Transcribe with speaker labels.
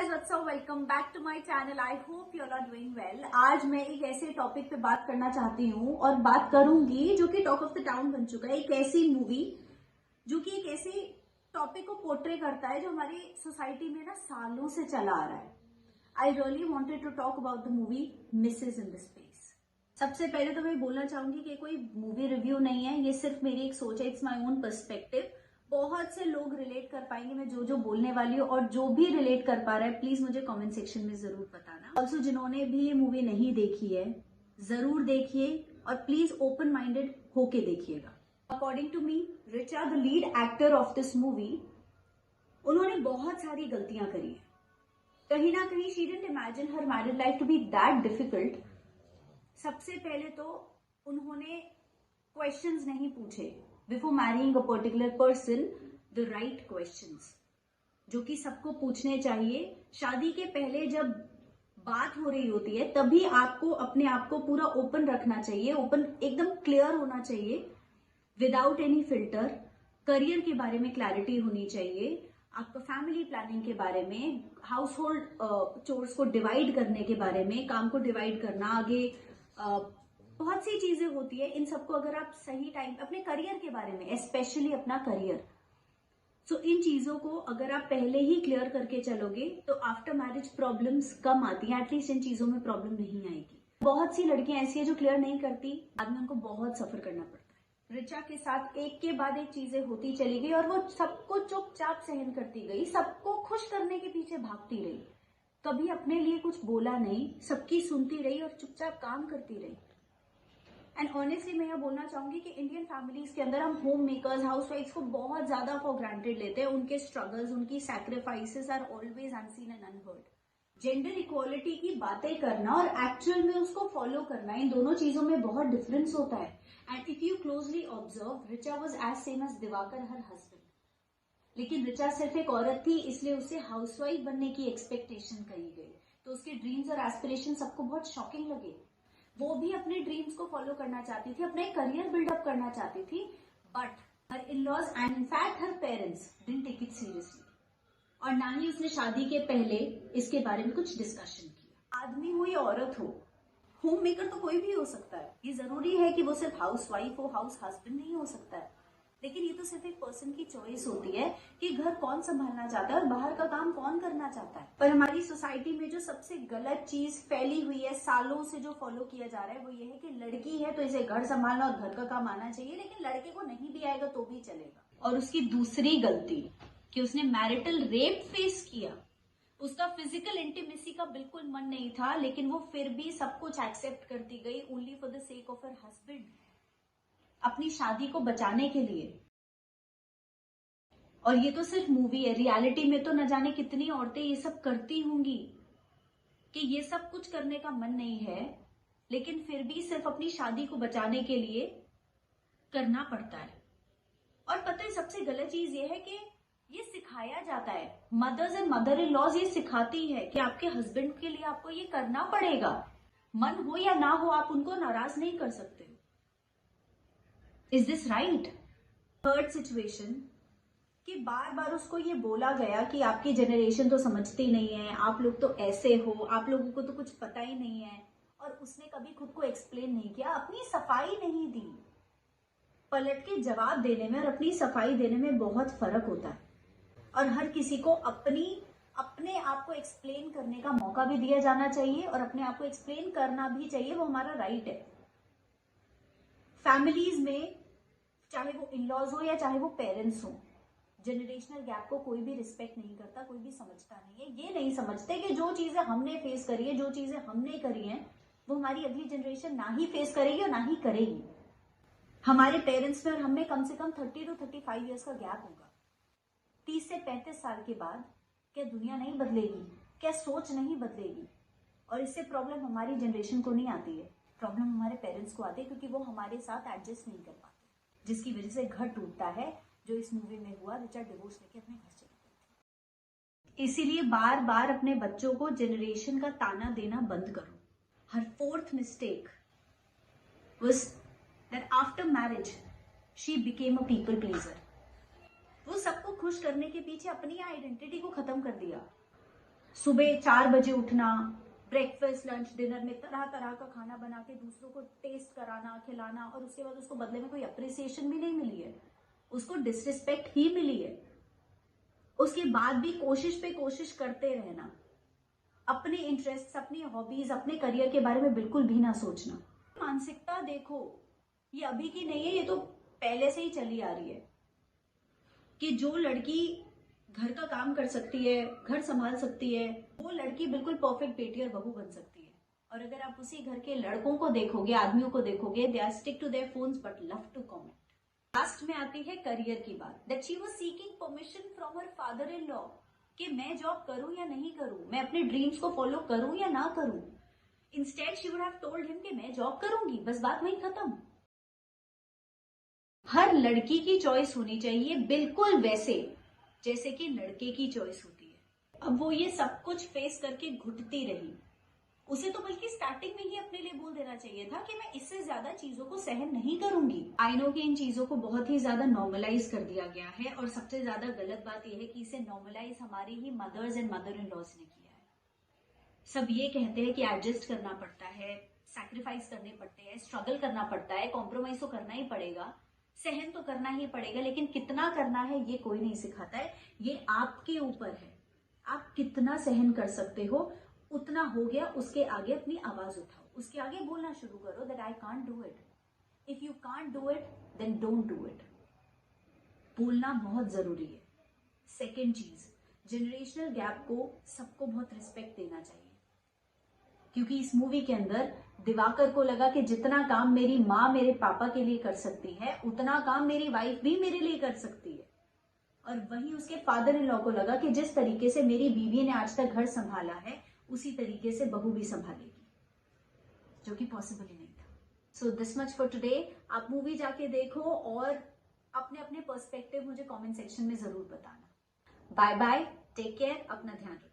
Speaker 1: guys, what's up? Welcome back to my channel. I hope you all are doing well. आज मैं एक ऐसे topic पे बात करना चाहती हूँ और बात करूंगी जो कि टॉक ऑफ द टाउन बन चुका है। एक ऐसी मूवी जो कि एक ऐसे टॉपिक को पोर्ट्रे करता है जो हमारी सोसाइटी में ना सालों से चला आ रहा है। I really wanted to talk about the movie Mrs in the space. सबसे पहले तो मैं बोलना चाहूंगी कि कोई मूवी रिव्यू नहीं है, ये सिर्फ मेरी एक सोच है, इट्स माई ओन पर्सपेक्टिव। बहुत से लोग रिलेट कर पाएंगे मैं जो बोलने वाली हूँ, और जो भी रिलेट कर पा रहा है प्लीज मुझे कमेंट सेक्शन में जरूर बताना। ऑल्सो जिन्होंने भी ये मूवी नहीं देखी है जरूर देखिए और प्लीज ओपन माइंडेड होके देखिएगा। According to me, Richa the lead actor of this movie, उन्होंने बहुत सारी गलतियां करी है। कहीं ना कहीं she didn't imagine her married life to be that difficult. सबसे पहले तो उन्होंने क्वेश्चंस नहीं पूछे before marrying a particular person, the right questions जो कि सबको पूछने चाहिए। शादी के पहले जब बात हो रही होती है तभी आपको अपने आप को पूरा ओपन रखना चाहिए, ओपन एकदम क्लियर होना चाहिए विदाउट एनी फिल्टर। करियर के बारे में क्लैरिटी होनी चाहिए, आपका फैमिली प्लानिंग के बारे में, हाउस होल्ड चोर्स को डिवाइड करने के बारे में, काम को डिवाइड करना, आगे बहुत सी चीजें होती है। इन सबको अगर आप सही टाइम, अपने करियर के बारे में, स्पेशली अपना करियर, सो इन चीजों को अगर आप पहले ही क्लियर करके चलोगे तो आफ्टर मैरिज प्रॉब्लम्स कम आती हैं। एटलीस्ट इन चीजों में प्रॉब्लम नहीं आएगी। बहुत सी लड़कियां ऐसी है जो क्लियर नहीं करती, बाद में उनको बहुत सफर करना पड़ता है। रिचा के साथ एक के बाद एक चीजें होती चली गई और वो सबको चुपचाप सहन करती गई, सबको खुश करने के पीछे भागती रही, कभी अपने लिए कुछ बोला नहीं, सबकी सुनती रही और चुपचाप काम करती रही। एंड ऑनेस्टली मैं यह बोलना चाहूंगी कि इंडियन फैमिलीज के अंदर हम होम मेकर्स, हाउसवाइफ्स को बहुत ज्यादा फॉर ग्रांटेड लेते हैं। उनके स्ट्रगल्स, उनकी sacrifices are always unseen and unheard. Gender equality की बातें करना और एक्चुअल में उसको फॉलो करना, इन दोनों चीजों में बहुत डिफरेंस होता है। And if you closely observe, Richa was as same as Diwakar her husband, लेकिन रिचा सिर्फ एक औरत थी इसलिए उसे हाउसवाइफ बनने की एक्सपेक्टेशन कही गई, तो उसके ड्रीम्स और एस्पिरेशन सबको बहुत शॉकिंग लगे। वो भी अपने ड्रीम्स को फॉलो करना चाहती थी, अपना एक करियर बिल्डअप करना चाहती थी, but her in-laws and in fact her parents didn't take it seriously, और ना ही उसने शादी के पहले इसके बारे में कुछ डिस्कशन किया। आदमी हो या औरत हो, होम मेकर तो कोई भी हो सकता है। ये जरूरी है कि वो सिर्फ हाउस वाइफ हो, हाउस हस्बैंड नहीं हो सकता है, लेकिन ये तो सिर्फ एक पर्सन की चॉइस होती है कि घर कौन संभालना चाहता है और बाहर का काम कौन करना चाहता है। पर हमारी सोसाइटी में जो सबसे गलत चीज फैली हुई है, सालों से जो फॉलो किया जा रहा है, वो ये है कि लड़की है तो इसे घर संभालना और घर का काम आना चाहिए, लेकिन लड़के को नहीं भी आएगा तो भी चलेगा। और उसकी दूसरी गलती कि उसने मैरिटल रेप फेस किया। उसका फिजिकल इंटीमेसी का बिल्कुल मन नहीं था, लेकिन वो फिर भी सब कुछ एक्सेप्ट करती गई only for the sake of her husband, अपनी शादी को बचाने के लिए। और ये तो सिर्फ मूवी है, रियलिटी में तो न जाने कितनी औरतें ये सब करती होंगी कि ये सब कुछ करने का मन नहीं है, लेकिन फिर भी सिर्फ अपनी शादी को बचाने के लिए करना पड़ता है। और पता है सबसे गलत चीज ये है कि ये सिखाया जाता है, mothers and mother in laws ये सिखाती है कि आपके हस्बैंड के लिए आपको ये करना पड़ेगा, मन हो या ना हो आप उनको नाराज नहीं कर सकते। Is this right? Third situation कि बार बार उसको ये बोला गया कि आपकी जनरेशन तो समझती नहीं है, आप लोग तो ऐसे हो, आप लोगों को तो कुछ पता ही नहीं है, और उसने कभी खुद को एक्सप्लेन नहीं किया, अपनी सफाई नहीं दी। पलट के जवाब देने में और अपनी सफाई देने में बहुत फर्क होता है, और हर किसी को अपने आप को एक्सप्लेन करने का मौका भी दिया जाना चाहिए और अपने आप को एक्सप्लेन करना भी चाहिए, वो हमारा राइट है। फैमिलीज में चाहे वो इन-लॉज हो या चाहे वो पेरेंट्स हो, जनरेशनल गैप को कोई भी रिस्पेक्ट नहीं करता, कोई भी समझता नहीं है। ये नहीं समझते कि जो चीजें हमने फेस करी है, जो चीजें हमने करी हैं, वो हमारी अगली जनरेशन ना ही फेस करेगी और ना ही करेगी। हमारे पेरेंट्स में और हमें कम से कम 30 to 35 ईयर्स का गैप होगा। 30 से 35 साल के बाद क्या दुनिया नहीं बदलेगी? क्या सोच नहीं बदलेगी? और इससे प्रॉब्लम हमारी जनरेशन को नहीं आती है, प्रॉब्लम हमारे पेरेंट्स को आती है, क्योंकि वो हमारे साथ एडजस्ट नहीं कर पाते, जिसकी वजह से घर टूटता है। जो इस मूवी में हुआ, रिचा डिवोर्स लेके अपने घर चली गई थी। इसीलिए बार बार अपने बच्चों को जनरेशन का ताना देना बंद करो। Her fourth mistake was that after marriage she became a people pleaser. वो सबको खुश करने के पीछे अपनी आइडेंटिटी को खत्म कर दिया। सुबह 4 बजे उठना, ब्रेकफास्ट लंच डिनर में तरह तरह का खाना बना के दूसरों को टेस्ट कराना, खिलाना, और उसके बाद उसको बदले में कोई अप्रिसिएशन भी नहीं मिली है, उसको डिसरिस्पेक्ट ही मिली है। उसके बाद भी कोशिश पे कोशिश करते रहना, अपने इंटरेस्ट, अपनी हॉबीज, अपने करियर के बारे में बिल्कुल भी ना सोचना। मानसिकता देखो, ये अभी की नहीं है, ये तो पहले से ही चली आ रही है कि जो लड़की घर का काम कर सकती है, घर संभाल सकती है, वो लड़की बिल्कुल परफेक्ट बेटी और बहू बन सकती है। और अगर आप उसी घर के लड़कों को देखोगे, आदमियों को देखोगे, they are stick to their phones but love to comment. Last में आती है करियर की बात, that she was seeking permission from her father in law कि मैं जॉब करूं या नहीं करूं, मैं अपने ड्रीम्स को फॉलो करूं या ना करूं। Instead she would have told him कि मैं जॉब करूंगी, बस बात वहीं खत्म। हर लड़की की चॉइस होनी चाहिए बिल्कुल वैसे जैसे कि लड़के की चॉइस होती है। अब वो ये सब कुछ फेस करके घुटती रही, उसे तो बल्कि स्टार्टिंग में ही अपने लिए बोल देना चाहिए था कि मैं इससे ज्यादा चीजों को सहन नहीं करूंगी। आई नो कि इन चीजों को बहुत ही ज्यादा नॉर्मलाइज कर दिया गया है, और सबसे ज्यादा गलत बात यह है कि इसे नॉर्मलाइज हमारी ही mothers and mother in laws ने किया है। सब ये कहते हैं कि एडजस्ट करना पड़ता है, सैक्रिफाइस करने पड़ते हैं, स्ट्रगल करना पड़ता है, कॉम्प्रोमाइज तो करना ही पड़ेगा, सहन तो करना ही पड़ेगा, लेकिन कितना करना है ये कोई नहीं सिखाता है। ये आपके ऊपर है, आप कितना सहन कर सकते हो, उतना हो गया। उसके आगे अपनी आवाज उठाओ, उसके आगे बोलना शुरू करो that I can't do it. If you can't do it then don't do it. बोलना बहुत जरूरी है। सेकेंड चीज, जनरेशनल गैप को सबको बहुत रिस्पेक्ट देना चाहिए, क्योंकि इस मूवी के अंदर दिवाकर को लगा कि जितना काम मेरी माँ मेरे पापा के लिए कर सकती है, उतना काम मेरी वाइफ भी मेरे लिए कर सकती है। और वहीं उसके फादर इन लॉ को लगा कि जिस तरीके से मेरी बीवी ने आज तक घर संभाला है, उसी तरीके से बहू भी संभालेगी, जो कि पॉसिबल ही नहीं था। So this much for today. आप मूवी जाके देखो और अपने अपने पर्सपेक्टिव मुझे कमेंट सेक्शन में जरूर बताना। बाय बाय, टेक केयर, अपना ध्यान रखो।